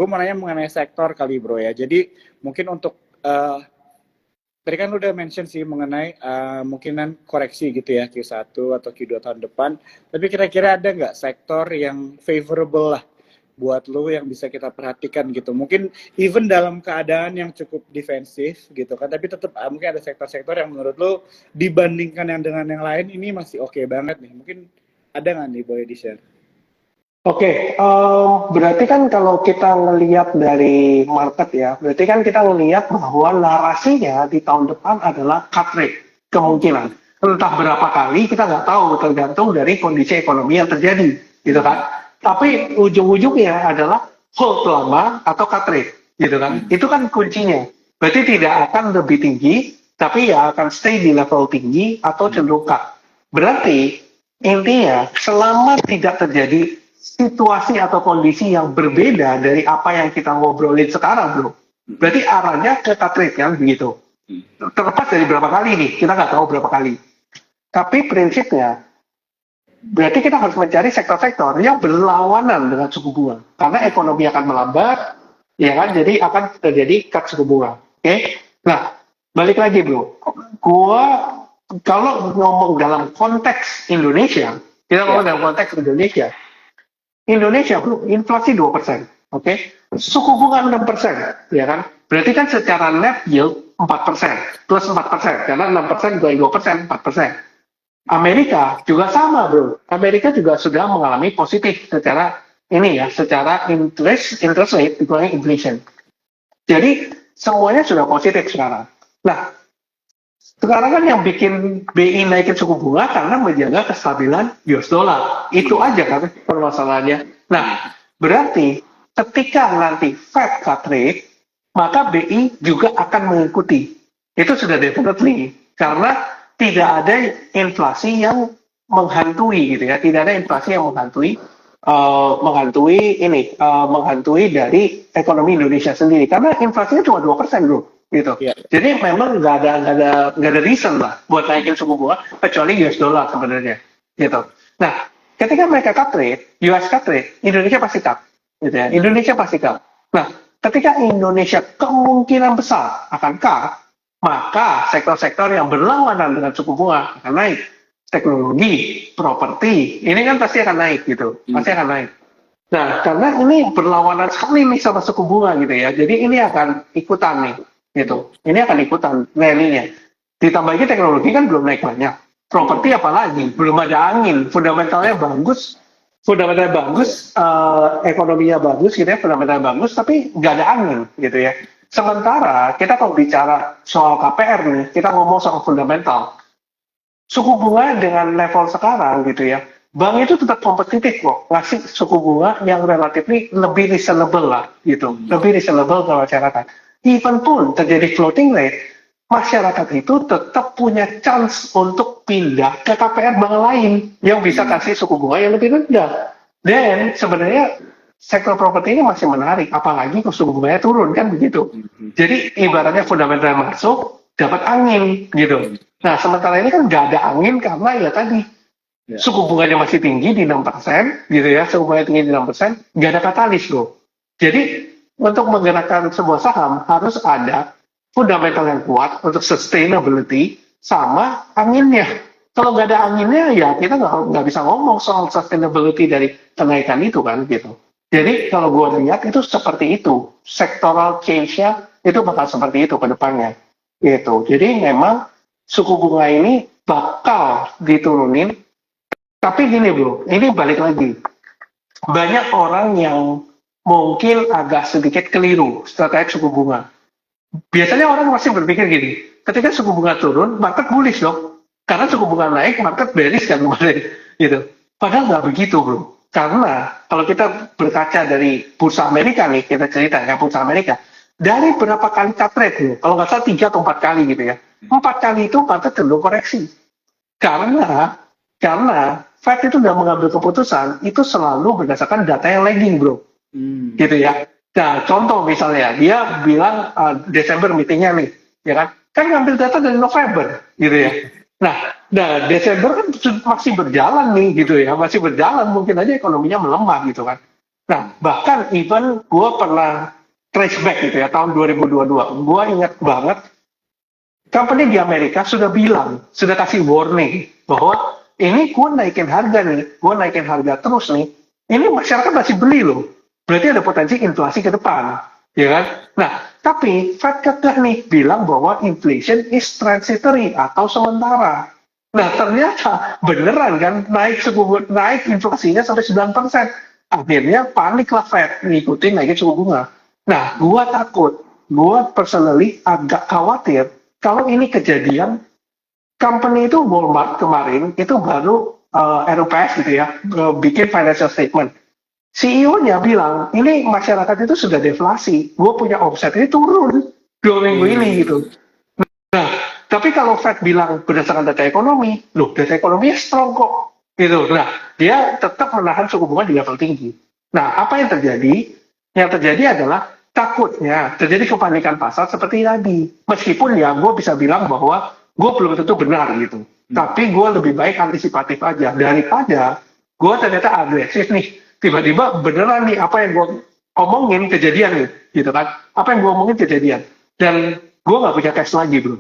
gue mau nanya mengenai sektor kali bro ya. Jadi mungkin untuk tadi kan udah mention sih mengenai mungkinan koreksi gitu ya Q1 atau Q2 tahun depan. Tapi kira-kira ada nggak sektor yang favorable lah buat lo yang bisa kita perhatikan gitu. Mungkin even dalam keadaan yang cukup defensif gitu kan, tapi tetap mungkin ada sektor-sektor yang menurut lo dibandingkan yang dengan yang lain ini masih oke banget nih. Mungkin ada nggak nih boleh di-share? Oke, berarti kan kalau kita ngelihat dari market ya, berarti kan kita ngelihat bahwa narasinya di tahun depan adalah cut rate, kemungkinan. Entah berapa kali, kita nggak tahu, tergantung dari kondisi ekonomi yang terjadi, gitu kan. Tapi ujung-ujungnya adalah hold lama atau cut rate, gitu kan. Itu kan kuncinya. Berarti tidak akan lebih tinggi, tapi ya akan stay di level tinggi atau cenderung cut. Berarti intinya, selama tidak terjadi situasi atau kondisi yang berbeda dari apa yang kita ngobrolin sekarang, bro. Berarti arahnya ke cut rate kan begitu. Terlepas dari berapa kali nih, kita nggak tahu berapa kali. Tapi prinsipnya, berarti kita harus mencari sektor-sektor yang berlawanan dengan suku bunga. Karena ekonomi akan melambat, ya kan? Jadi akan terjadi cut suku bunga. Oke? Nah, balik lagi, bro. Gua kalau ngomong dalam konteks Indonesia, kita ngomong dalam konteks Indonesia, bro, inflasi 2%, oke? Suku bunga 6%, ya kan? Berarti kan secara net yield 4%, plus 4%, karena 6% dua 2%, 4%. Amerika juga sama, bro. Amerika juga sudah mengalami positif secara ini ya, secara interest rate dikurangi inflation. Jadi semuanya sudah positif sekarang. Nah, sekarang kan yang bikin BI naikin suku bunga karena menjaga kestabilan US dollar. Itu aja kan permasalahannya. Nah, berarti ketika nanti Fed cut rate, maka BI juga akan mengikuti. Itu sudah definitely. Karena tidak ada inflasi yang menghantui gitu ya. Tidak ada inflasi yang menghantui dari ekonomi Indonesia sendiri. Karena inflasinya cuma 2%, bro. Gitu. Iya. Jadi memang nggak ada reason lah buat naikin suku bunga kecuali US dollar sebenarnya. Gitu. Nah, ketika mereka cut rate, US cut rate, Indonesia pasti cut. Gitu ya. Indonesia pasti cut. Nah, ketika Indonesia kemungkinan besar akan cut, maka sektor-sektor yang berlawanan dengan suku bunga akan naik. Teknologi, properti, ini kan pasti akan naik gitu. Pasti akan naik. Nah, karena ini berlawanan sekali nih sama suku bunga gitu ya. Jadi ini akan ikutan nih. Gitu. Ini akan ikutan rally-nya. Ditambah lagi teknologi kan belum naik banyak. Properti apalagi, belum ada angin, fundamentalnya bagus, ekonominya bagus gitu ya, fundamentalnya bagus, tapi nggak ada angin gitu ya. Sementara kita kalau bicara soal KPR nih, kita ngomong soal fundamental. Suku bunga dengan level sekarang gitu ya, bank itu tetap kompetitif kok, ngasih suku bunga yang relatif lebih reasonable lah gitu, lebih reasonable ke masyarakat. Even pun terjadi floating rate, masyarakat itu tetap punya chance untuk pindah ke KPR bank lain yang bisa kasih suku bunga yang lebih rendah. Dan sebenarnya sektor properti ini masih menarik, apalagi kalau suku bunganya turun kan begitu. Jadi ibaratnya fundamental masuk, dapat angin gitu. Nah sementara ini kan nggak ada angin karena ya tadi suku bunganya masih tinggi di 6%, gitu ya, suku bunganya tinggi di 6%, nggak ada katalis loh. Jadi untuk menggerakkan sebuah saham harus ada fundamental yang kuat untuk sustainability sama anginnya. Kalau nggak ada anginnya ya kita nggak bisa ngomong soal sustainability dari kenaikan itu kan gitu. Jadi kalau gue lihat itu seperti itu, sectoral change-nya itu bakal seperti itu ke depannya gitu. Jadi memang suku bunga ini bakal diturunin. Tapi gini bro, ini balik lagi. Banyak orang yang mungkin agak sedikit keliru terkait suku bunga. Biasanya orang masih berpikir gini, ketika suku bunga turun, market bullish dong. Karena suku bunga naik, market bearish kan kemarin. Gitu. Padahal nggak begitu bro. Karena kalau kita berkaca dari bursa Amerika nih, kita cerita ya bursa Amerika, dari berapa kali cut rate bro, kalau nggak salah 3 atau 4 kali gitu ya. 4 kali itu market cenderung koreksi. Karena Fed itu sudah mengambil keputusan, itu selalu berdasarkan data yang lagging bro. Gitu ya. Nah, contoh misalnya dia bilang Desember meetingnya nih, ya kan ngambil data dari November, gitu ya. Nah, Desember kan masih berjalan nih, gitu ya, masih berjalan, mungkin aja ekonominya melemah, gitu kan. Nah, bahkan even gue pernah trace back gitu ya, tahun 2022. Gue ingat banget, company di Amerika sudah bilang, sudah kasih warning, bahwa ini gue naikin harga nih, gue naikin harga terus nih, ini masyarakat masih beli loh. Berarti ada potensi inflasi ke depan, ya kan? Nah, tapi Fed kekeh nih bilang bahwa inflation is transitory atau sementara. Nah, ternyata beneran kan naik inflasinya sampai 9%. Akhirnya paniklah Fed ngikutin naikin suku bunga. Nah, gua takut, gua personally agak khawatir kalau ini kejadian company itu Walmart kemarin itu baru RUPS gitu ya, bikin financial statement. CEO-nya bilang, ini masyarakat itu sudah deflasi, gue punya omset ini turun 2 minggu ini gitu. Nah, tapi kalau Fed bilang berdasarkan data ekonomi, loh data ekonominya strong kok, gitu. Nah, dia tetap menahan suku bunga di level tinggi. Nah, apa yang terjadi? Yang terjadi adalah takutnya terjadi kepanikan pasar seperti tadi. Meskipun ya gue bisa bilang bahwa gue belum tentu benar gitu. Tapi gue lebih baik antisipatif aja daripada gue ternyata agresif nih. Tiba-tiba beneran nih apa yang gue omongin kejadian nih, gitu kan? Apa yang gue omongin kejadian. Dan gue nggak punya cash lagi bro.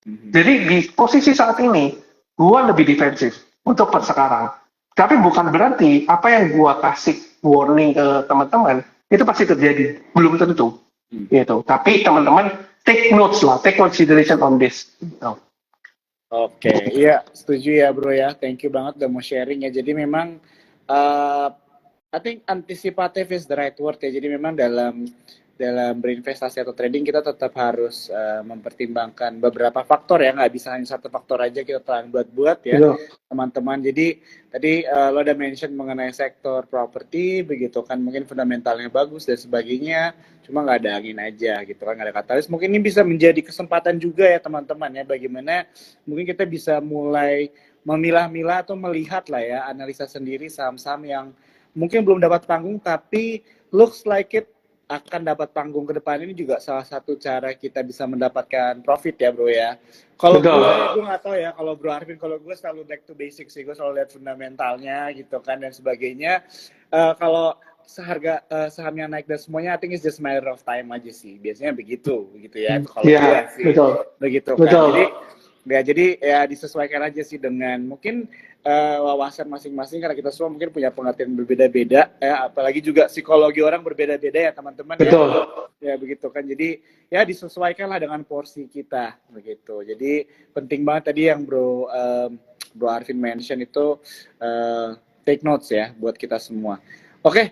Jadi di posisi saat ini gue lebih defensif untuk per sekarang. Tapi bukan berarti apa yang gue kasih warning ke teman-teman itu pasti terjadi. Belum tentu. Gitu. Tapi teman-teman take notes lah, take consideration on this. Gitu. Oke, iya setuju ya bro ya. Thank you banget udah mau sharing ya. Jadi memang I think anticipative is the right word ya. Jadi memang dalam berinvestasi atau trading kita tetap harus mempertimbangkan beberapa faktor ya, nggak bisa hanya satu faktor aja kita telan buat ya teman-teman. Jadi tadi lo udah mention mengenai sektor properti begitu kan, mungkin fundamentalnya bagus dan sebagainya, cuma nggak ada angin aja gitu kan, nggak ada katalis. Mungkin ini bisa menjadi kesempatan juga ya teman-teman ya, bagaimana mungkin kita bisa mulai memilah-milah atau melihat lah ya, analisa sendiri saham-saham yang mungkin belum dapat panggung tapi looks like it akan dapat panggung ke depan. Ini juga salah satu cara kita bisa mendapatkan profit ya bro ya. Kalau gue nggak tahu ya, kalau bro Arvin, kalau gue selalu back to basic sih, gue selalu lihat fundamentalnya gitu kan dan sebagainya. Kalau seharga sahamnya naik dan semuanya, I think it's just matter of time aja sih. Biasanya begitu ya. Kalau gue sih begitu kan. Jadi ya disesuaikan aja sih dengan mungkin wawasan masing-masing, karena kita semua mungkin punya pengertian berbeda-beda ya, apalagi juga psikologi orang berbeda-beda ya teman-teman ya begitu kan. Jadi ya disesuaikanlah dengan porsi kita begitu. Jadi penting banget tadi yang bro Arvin mention itu, take notes ya buat kita semua. Oke.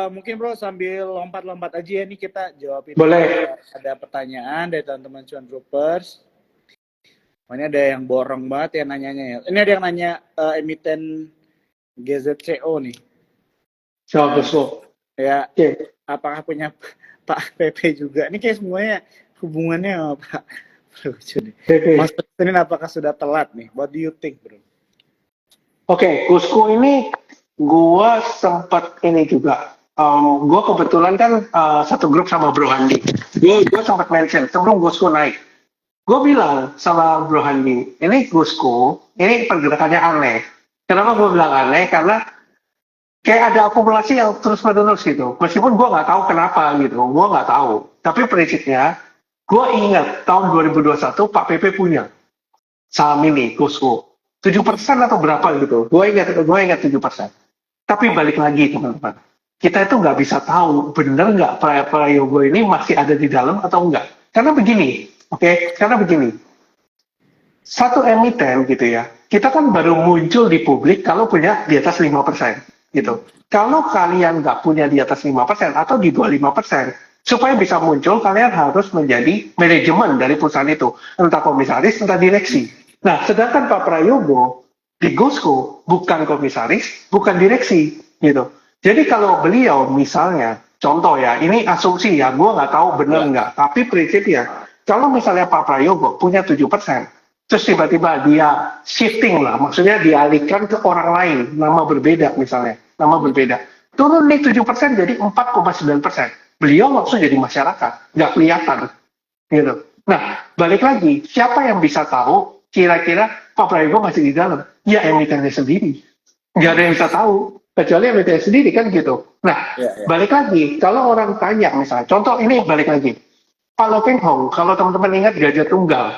Mungkin bro sambil lompat-lompat aja ya, nih kita jawabin. Boleh. Ada pertanyaan dari teman-teman cuan troopers. Ini ada yang borong banget ya nanyanya ya. Ini ada yang nanya emiten GZCO nih. Ya, apakah punya Pak PP juga? Ini kayak semuanya hubungannya sama Pak. Lucu nih. Mas Presiden apakah sudah telat nih? What do you think, bro? Oke, Gusku ini gua sempat ini juga. Gue kebetulan kan satu grup sama Bro Handi. Gue sempat mention sebelum Gusku naik. Gue bilang sama Bro Handi, ini Gusku, ini pergerakannya aneh. Kenapa gue bilang aneh? Karena kayak ada akumulasi yang terus-menerus gitu. Meskipun gue nggak tahu kenapa gitu, gue nggak tahu. Tapi prinsipnya, gue ingat tahun 2021 Pak PP punya saham ini, Gusku. 7% atau berapa gitu. Gue ingat 7%. Tapi balik lagi teman-teman. Kita itu nggak bisa tahu bener nggak Prayogo ini masih ada di dalam atau enggak. Karena begini. Karena begini, satu emiten gitu ya, kita kan baru muncul di publik kalau punya di atas 5%, gitu. Kalau kalian nggak punya di atas 5% atau di bawah 5%, supaya bisa muncul, kalian harus menjadi manajemen dari perusahaan itu, entah komisaris, entah direksi. Nah, sedangkan Pak Prayogo di Gusku bukan komisaris, bukan direksi, gitu. Jadi kalau beliau misalnya, contoh ya, ini asumsi ya, gue nggak tahu bener nggak, tapi prinsipnya, kalau misalnya Pak Prayogo punya 7%, terus tiba-tiba dia shifting lah, maksudnya dialihkan ke orang lain, nama berbeda misalnya, nama berbeda. Turun nih 7% jadi 4,9%. Beliau langsung jadi masyarakat, nggak kelihatan. Gitu. Nah, balik lagi, siapa yang bisa tahu kira-kira Pak Prayogo masih di dalam? Ya emitennya sendiri. Nggak ada yang bisa tahu. Kecuali MBTI sendiri kan gitu. Nah, Ya, ya. balik lagi, kalau orang tanya misalnya, contoh ini balik lagi, Pak Lo Keng Hong, kalau teman-teman ingat Gajah Tunggal,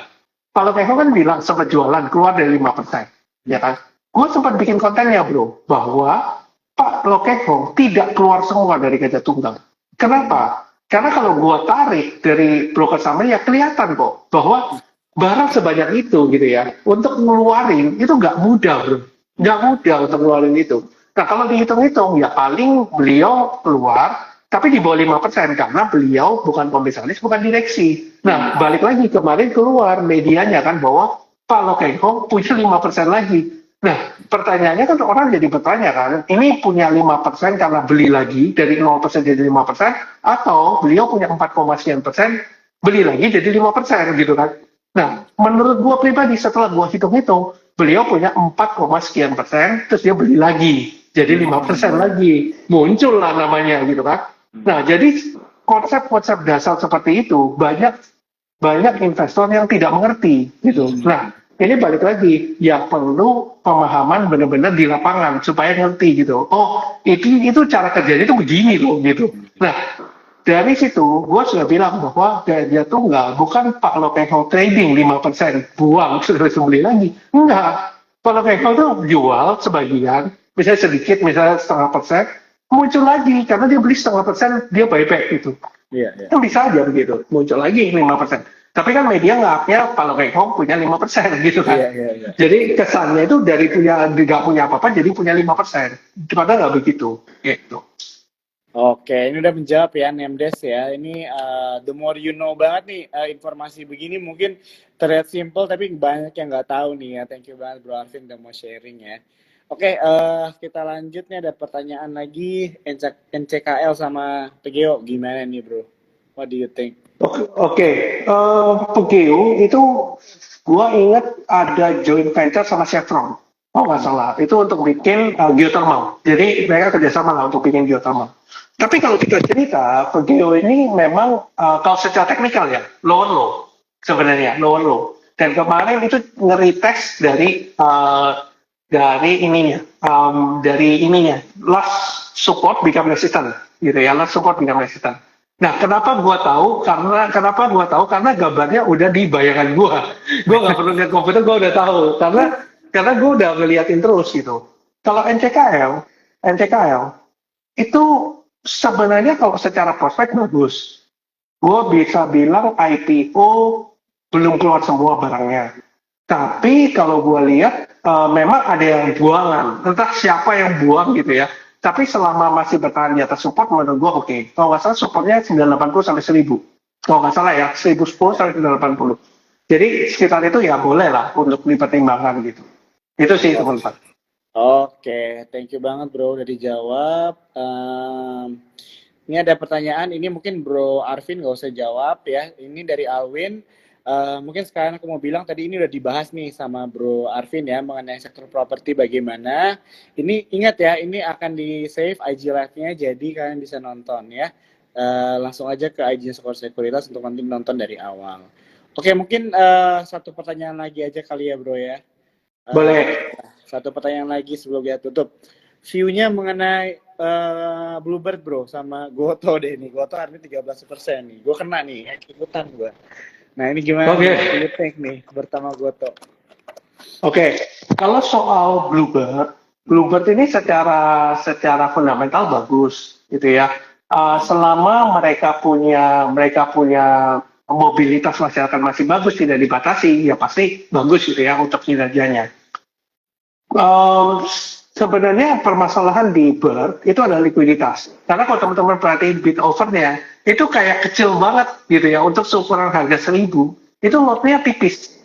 Pak Lo Keng Hong kan bilang sempat jualan keluar dari 5%, ya kan? Gue sempat bikin kontennya bro, bahwa Pak Lo Keng Hong tidak keluar semua dari Gajah Tunggal. Kenapa? Karena kalau gue tarik dari broker saham ya kelihatan kok bahwa barang sebanyak itu gitu ya, untuk ngeluarin itu nggak mudah bro, nggak mudah untuk ngeluarin itu. Nah kalau dihitung-hitung ya paling beliau keluar tapi di bawah 5% karena beliau bukan komisaris, bukan direksi. Nah balik lagi kemarin keluar medianya kan bahwa Pak Lo Keng Hong punya 5% lagi. Nah pertanyaannya kan orang jadi bertanya kan, ini punya 5% karena beli lagi dari 0% jadi 5% atau beliau punya 4,sekian% beli lagi jadi 5% gitu kan. Nah, menurut gua pribadi setelah gua hitung-hitung, beliau punya 4, sekian %, terus dia beli lagi, jadi 5% lagi. Muncul lah namanya gitu kan. Nah, jadi konsep-konsep dasar seperti itu banyak banyak investor yang tidak mengerti gitu. Nah, ini balik lagi, ya perlu pemahaman benar-benar di lapangan supaya ngerti gitu. Oh, itu cara kerjanya itu begini loh gitu. Nah, dari situ gue sudah bilang bahwa dia tunggal bukan Pak Lo Keng Hong trading 5% buang terus beli lagi. Enggak. Pak Lo Keng Hong tuh jual sebagian, misalnya sedikit, misalnya 0,5%, muncul lagi karena dia beli 0,5%, dia buyback gitu. Iya, iya. Kan bisa aja begitu, muncul lagi 5%. Tapi kan media nggaknya Pak Lo Keng Hong punya 5% gitu Iya, kan. iya, iya. Jadi kesannya itu dari punya nggak punya apa-apa jadi punya 5%. Padahal nggak begitu. Gitu. Oke, ini udah menjawab ya Nemdes ya. Ini the more you know banget nih informasi begini mungkin terlihat simple tapi banyak yang nggak tahu nih ya. Thank you banget Bro Arvin udah mau sharing ya. Oke, kita lanjut nih ada pertanyaan lagi NCKL sama PGO gimana nih Bro? What do you think? Oke. Pegeo itu gua ingat ada joint venture sama Chevron. Oh nggak salah, itu untuk bikin geothermal. Jadi mereka kerjasama lah untuk bikin geothermal. Tapi kalau kita cerita, Pegeo ini memang kalau secara teknikal ya, lower low sebenarnya, lower low. Dan kemarin itu nge-retest dari ininya, last support become resistant, gitu ya, last support become resistant. Nah, kenapa gua tahu? Karena gambarnya udah di bayangan gua. Gua nggak perlu lihat komputer, gua udah tahu. Karena gua udah ngeliatin terus gitu. Kalau NCKL itu sebenarnya kalau secara prospek bagus. Gua bisa bilang IPO belum keluar semua barangnya. Tapi kalau gue lihat memang ada yang buangan, entah siapa yang buang gitu ya. Tapi selama masih bertahan di atas support menurut gue oke. Kalau nggak salah supportnya 980 sampai 1000. Kalau nggak salah ya 1010 sampai 980. Jadi sekitar itu ya boleh lah untuk dipertimbangkan gitu. Itu sih teman-teman. Oke, thank you banget Bro udah dijawab. Ini ada pertanyaan, ini mungkin Bro Arvin nggak usah jawab ya. Ini dari Alwin. Mungkin sekarang aku mau bilang tadi ini udah dibahas nih sama Bro Arvin ya mengenai sektor properti bagaimana. Ini ingat ya, ini akan di save IG live-nya jadi kalian bisa nonton ya. Langsung aja ke IG Skor Sekuritas untuk nanti nonton dari awal. Oke, mungkin satu pertanyaan lagi aja kali ya Bro ya. Boleh. Satu pertanyaan lagi sebelum kita tutup. View-nya mengenai Bluebird Bro sama Goto deh nih. Goto hari ini 13% nih. Gue kena nih, ikutan gue. Nah ini gimana nih, think nih bersama Goto? Oke, kalau soal Bluebird ini secara fundamental bagus gitu ya. Selama mereka punya mobilitas masyarakat masih bagus, tidak dibatasi, ya pasti bagus gitu ya untuk kinerjanya. Sebenarnya permasalahan di Bird itu adalah likuiditas. Karena kalau teman-teman perhatiin bid overnya, itu kayak kecil banget gitu ya. Untuk seukuran harga 1000, itu lotnya tipis.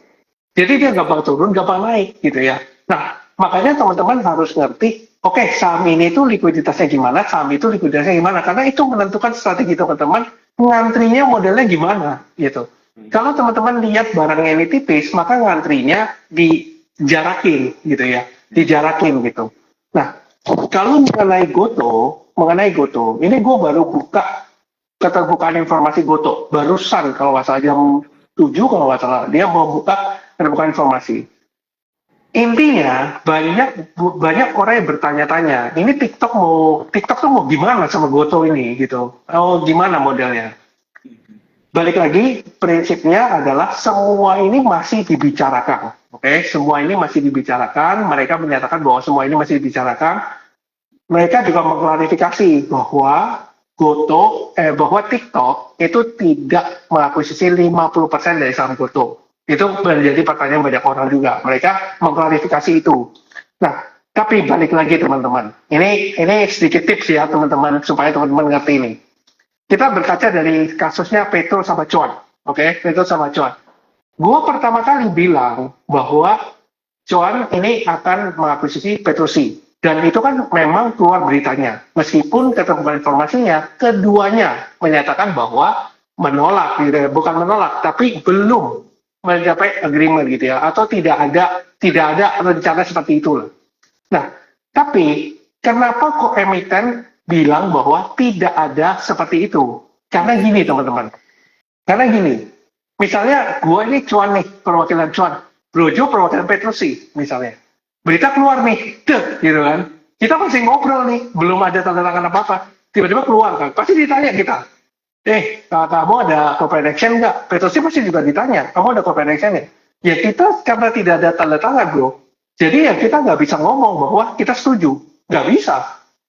Jadi dia gampang turun, gampang naik gitu ya. Nah, makanya teman-teman harus ngerti, oke, saham ini tuh likuiditasnya gimana, saham itu likuiditasnya gimana. Karena itu menentukan strategi teman-teman, ngantrinya modelnya gimana gitu. Kalau teman-teman lihat barangnya ini tipis, maka ngantrinya dijarakin gitu ya. Dijarakin gitu. Nah, kalau mengenai Goto, ini gue baru buka keterbukaan informasi Goto, barusan kalau nggak salah jam 7 kalau nggak salah, dia mau buka keterbukaan informasi. Intinya banyak orang yang bertanya-tanya, ini TikTok tuh mau gimana sama Goto ini gitu. Oh, gimana modelnya? Balik lagi, prinsipnya adalah semua ini masih dibicarakan. Oke, semua ini masih dibicarakan, mereka menyatakan bahwa semua ini masih dibicarakan. Mereka juga mengklarifikasi bahwa TikTok itu tidak mengakuisisi 50% dari saham Goto. Itu menjadi pertanyaan banyak orang juga. Mereka mengklarifikasi itu. Nah, tapi balik lagi teman-teman. Ini sedikit tips ya teman-teman supaya teman-teman ngerti ini. Kita berkaca dari kasusnya Petro sama Cuan. Oke, Petro sama Cuan. Gue pertama kali bilang bahwa Cuan ini akan mengakuisisi Petrosi. Dan itu kan memang keluar beritanya. Meskipun keterbukaan informasinya, keduanya menyatakan bahwa menolak, gitu. Bukan menolak, tapi belum mencapai agreement gitu ya, atau tidak ada rencana seperti itu. Nah, tapi kenapa kok emiten bilang bahwa tidak ada seperti itu? Karena gini teman-teman. Karena gini, misalnya gue ini Cuan nih, perwakilan Cuan, Brojo perwakilan Petrosi misalnya. Berita keluar nih, gitu kan. Kita masih ngobrol nih, belum ada tanda tangan apa-apa. Tiba-tiba keluar kan, pasti ditanya kita. Kamu ada corporate action nggak? Petrosi pasti juga ditanya, kamu ada corporate action nggak? Ya kita karena tidak ada tanda tangan bro, jadi ya kita nggak bisa ngomong bahwa kita setuju. Nggak bisa.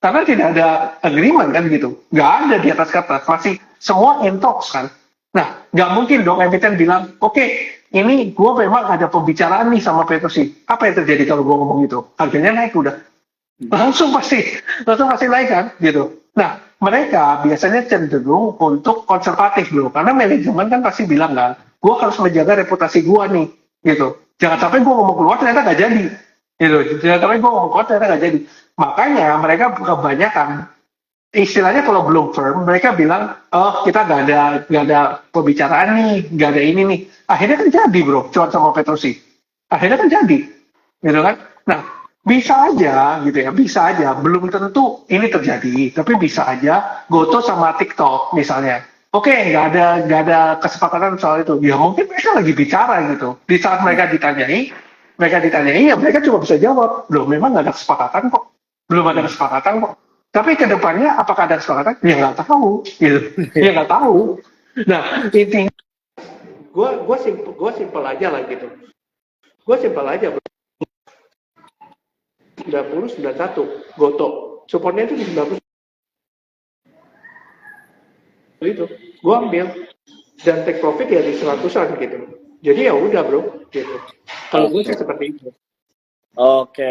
Karena tidak ada agreement kan gitu. Nggak ada di atas kertas, masih semua in talks kan. Nah, nggak mungkin dong emiten bilang, oke, ini gue memang ada pembicaraan nih sama Petrosi. Apa yang terjadi kalau gue ngomong gitu? Harganya naik udah. Langsung pasti naik kan gitu. Nah, mereka biasanya cenderung untuk konservatif loh. Karena manajemen kan pasti bilang kan, gue harus menjaga reputasi gue nih gitu. Jangan sampai gue ngomong keluar ternyata nggak jadi. Gitu. Jangan sampai gue ngomong keluar ternyata nggak jadi. Makanya mereka kebanyakan istilahnya kalau belum firm, mereka bilang, oh kita nggak ada pembicaraan nih, nggak ada ini nih. Akhirnya kan jadi bro, Cuan sama Petrosi. Akhirnya kan jadi, gitu kan. Nah, bisa aja gitu ya, bisa aja. Belum tentu ini terjadi, tapi bisa aja Goto sama TikTok misalnya. Oke, nggak ada kesepakatan soal itu. Ya mungkin mereka lagi bicara gitu. Di saat mereka ditanyai ya mereka cuma bisa jawab, loh memang nggak ada kesepakatan kok. Belum ada kesepakatan kok. Tapi ke depannya apakah ada kesepakatan? Ya nggak tahu, gitu. Ya nggak tahu. Nah, intinya gue simpel aja lah gitu. Gue simpel aja. 90-91 Goto. Supportnya itu di 90. Itu. Gue ambil dan take profit ya di 100-an gitu. Jadi ya udah bro, gitu. Kalau gue sih seperti itu. Oke.